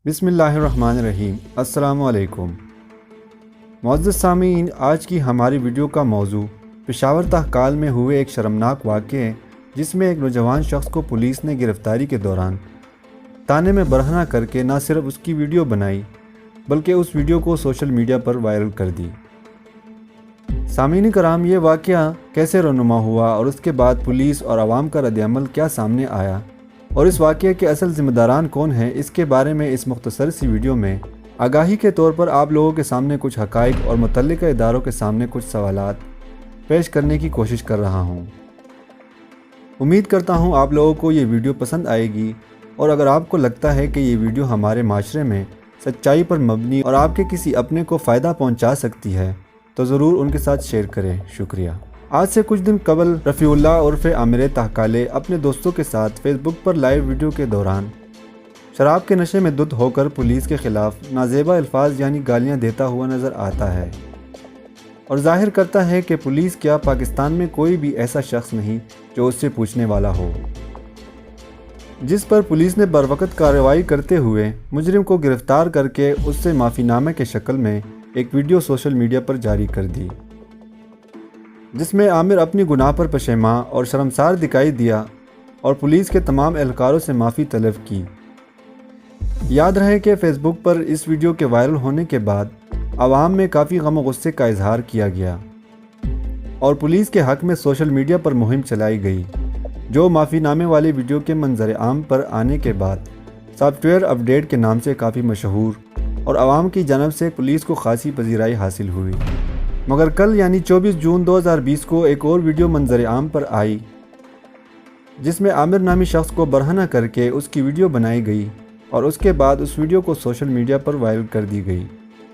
بسم اللہ الرحمن الرحیم۔ السلام علیکم معزز سامعین، آج کی ہماری ویڈیو کا موضوع پشاور تحقال میں ہوئے ایک شرمناک واقعے ہے، جس میں ایک نوجوان شخص کو پولیس نے گرفتاری کے دوران تانے میں برہنہ کر کے نہ صرف اس کی ویڈیو بنائی بلکہ اس ویڈیو کو سوشل میڈیا پر وائرل کر دی۔ سامعین کرام، یہ واقعہ کیسے رونما ہوا اور اس کے بعد پولیس اور عوام کا رد عمل کیا سامنے آیا اور اس واقعے کے اصل ذمہ داران کون ہیں، اس کے بارے میں اس مختصر سی ویڈیو میں آگاہی کے طور پر آپ لوگوں کے سامنے کچھ حقائق اور متعلقہ اداروں کے سامنے کچھ سوالات پیش کرنے کی کوشش کر رہا ہوں۔ امید کرتا ہوں آپ لوگوں کو یہ ویڈیو پسند آئے گی، اور اگر آپ کو لگتا ہے کہ یہ ویڈیو ہمارے معاشرے میں سچائی پر مبنی اور آپ کے کسی اپنے کو فائدہ پہنچا سکتی ہے تو ضرور ان کے ساتھ شیئر کریں۔ شکریہ۔ آج سے کچھ دن قبل رفیع اللہ عرف عامر تحقالے اپنے دوستوں کے ساتھ فیس بک پر لائیو ویڈیو کے دوران شراب کے نشے میں دھت ہو کر پولیس کے خلاف نازیبا الفاظ یعنی گالیاں دیتا ہوا نظر آتا ہے، اور ظاہر کرتا ہے کہ پولیس کیا پاکستان میں کوئی بھی ایسا شخص نہیں جو اس سے پوچھنے والا ہو، جس پر پولیس نے بروقت کارروائی کرتے ہوئے مجرم کو گرفتار کر کے اس سے معافی نامے کے شکل میں ایک ویڈیو سوشل میڈیا پر جاری کر دی، جس میں عامر اپنی گناہ پر پشیماں اور شرمسار دکھائی دیا اور پولیس کے تمام اہلکاروں سے معافی طلب کی۔ یاد رہے کہ فیس بک پر اس ویڈیو کے وائرل ہونے کے بعد عوام میں کافی غم و غصے کا اظہار کیا گیا اور پولیس کے حق میں سوشل میڈیا پر مہم چلائی گئی، جو معافی نامے والے ویڈیو کے منظر عام پر آنے کے بعد سافٹ ویئر اپڈیٹ کے نام سے کافی مشہور اور عوام کی جانب سے پولیس کو خاصی پذیرائی حاصل ہوئی۔ مگر کل یعنی 24 جون 2020 کو ایک اور ویڈیو منظر عام پر آئی، جس میں عامر نامی شخص کو برہنہ کر کے اس کی ویڈیو بنائی گئی اور اس کے بعد اس ویڈیو کو سوشل میڈیا پر وائرل کر دی گئی،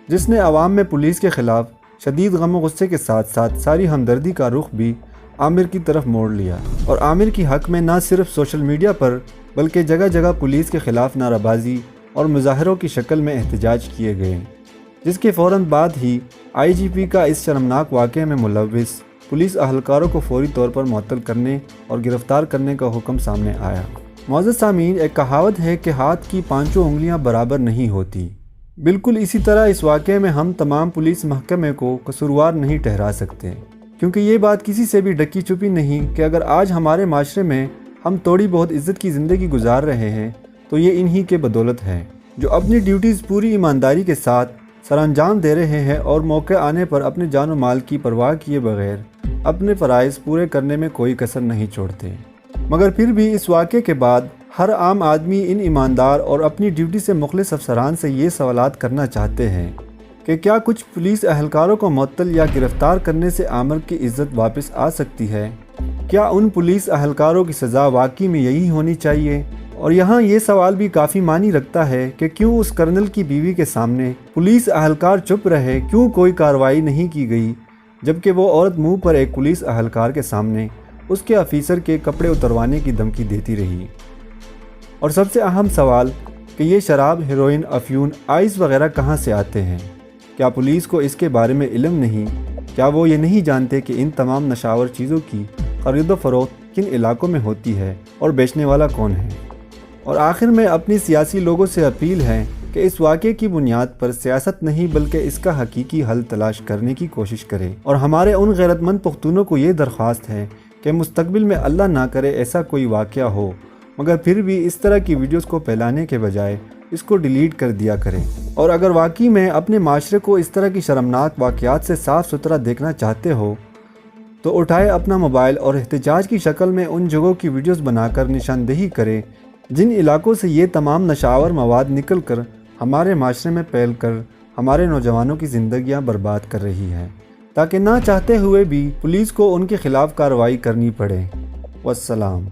جس نے عوام میں پولیس کے خلاف شدید غم و غصے کے ساتھ ساتھ ساری ہمدردی کا رخ بھی عامر کی طرف موڑ لیا، اور عامر کی حق میں نہ صرف سوشل میڈیا پر بلکہ جگہ جگہ پولیس کے خلاف نعرہ بازی اور مظاہروں کی شکل میں احتجاج کیے گئے، جس کے فوراً بعد ہی آئی جی پی کا اس شرمناک واقعے میں ملوث پولیس اہلکاروں کو فوری طور پر معطل کرنے اور گرفتار کرنے کا حکم سامنے آیا۔ معزز سامعین، ایک کہاوت ہے کہ ہاتھ کی پانچوں انگلیاں برابر نہیں ہوتی۔ بالکل اسی طرح اس واقعے میں ہم تمام پولیس محکمے کو قصوروار نہیں ٹھہرا سکتے، کیونکہ یہ بات کسی سے بھی ڈکی چھپی نہیں کہ اگر آج ہمارے معاشرے میں ہم تھوڑی بہت عزت کی زندگی گزار رہے ہیں تو یہ انہی کے بدولت ہے، جو اپنی ڈیوٹیز پوری ایمانداری کے ساتھ سر انجام دے رہے ہیں اور موقع آنے پر اپنے جان و مال کی پرواہ کیے بغیر اپنے فرائض پورے کرنے میں کوئی کسر نہیں چھوڑتے۔ مگر پھر بھی اس واقعے کے بعد ہر عام آدمی ان ایماندار اور اپنی ڈیوٹی سے مخلص افسران سے یہ سوالات کرنا چاہتے ہیں کہ کیا کچھ پولیس اہلکاروں کو معطل یا گرفتار کرنے سے عامر کی عزت واپس آ سکتی ہے؟ کیا ان پولیس اہلکاروں کی سزا واقعی میں یہی ہونی چاہیے؟ اور یہاں یہ سوال بھی کافی معنی رکھتا ہے کہ کیوں اس کرنل کی بیوی کے سامنے پولیس اہلکار چپ رہے، کیوں کوئی کارروائی نہیں کی گئی، جبکہ وہ عورت منہ پر ایک پولیس اہلکار کے سامنے اس کے آفیسر کے کپڑے اتروانے کی دھمکی دیتی رہی۔ اور سب سے اہم سوال کہ یہ شراب، ہیروئن، افیون، آئس وغیرہ کہاں سے آتے ہیں؟ کیا پولیس کو اس کے بارے میں علم نہیں؟ کیا وہ یہ نہیں جانتے کہ ان تمام نشاور چیزوں کی خرید و فروخت کن علاقوں میں ہوتی ہے اور بیچنے والا کون ہے؟ اور آخر میں اپنی سیاسی لوگوں سے اپیل ہے کہ اس واقعے کی بنیاد پر سیاست نہیں بلکہ اس کا حقیقی حل تلاش کرنے کی کوشش کرے، اور ہمارے ان غیرت مند پختونوں کو یہ درخواست ہے کہ مستقبل میں اللہ نہ کرے ایسا کوئی واقعہ ہو، مگر پھر بھی اس طرح کی ویڈیوز کو پھیلانے کے بجائے اس کو ڈیلیٹ کر دیا کریں، اور اگر واقعی میں اپنے معاشرے کو اس طرح کی شرمناک واقعات سے صاف ستھرا دیکھنا چاہتے ہو تو اٹھائے اپنا موبائل اور احتجاج کی شکل میں ان جگہوں کی ویڈیوز بنا کر نشاندہی کریں جن علاقوں سے یہ تمام نشاور مواد نکل کر ہمارے معاشرے میں پھیل کر ہمارے نوجوانوں کی زندگیاں برباد کر رہی ہیں، تاکہ نہ چاہتے ہوئے بھی پولیس کو ان کے خلاف کارروائی کرنی پڑے۔ والسلام۔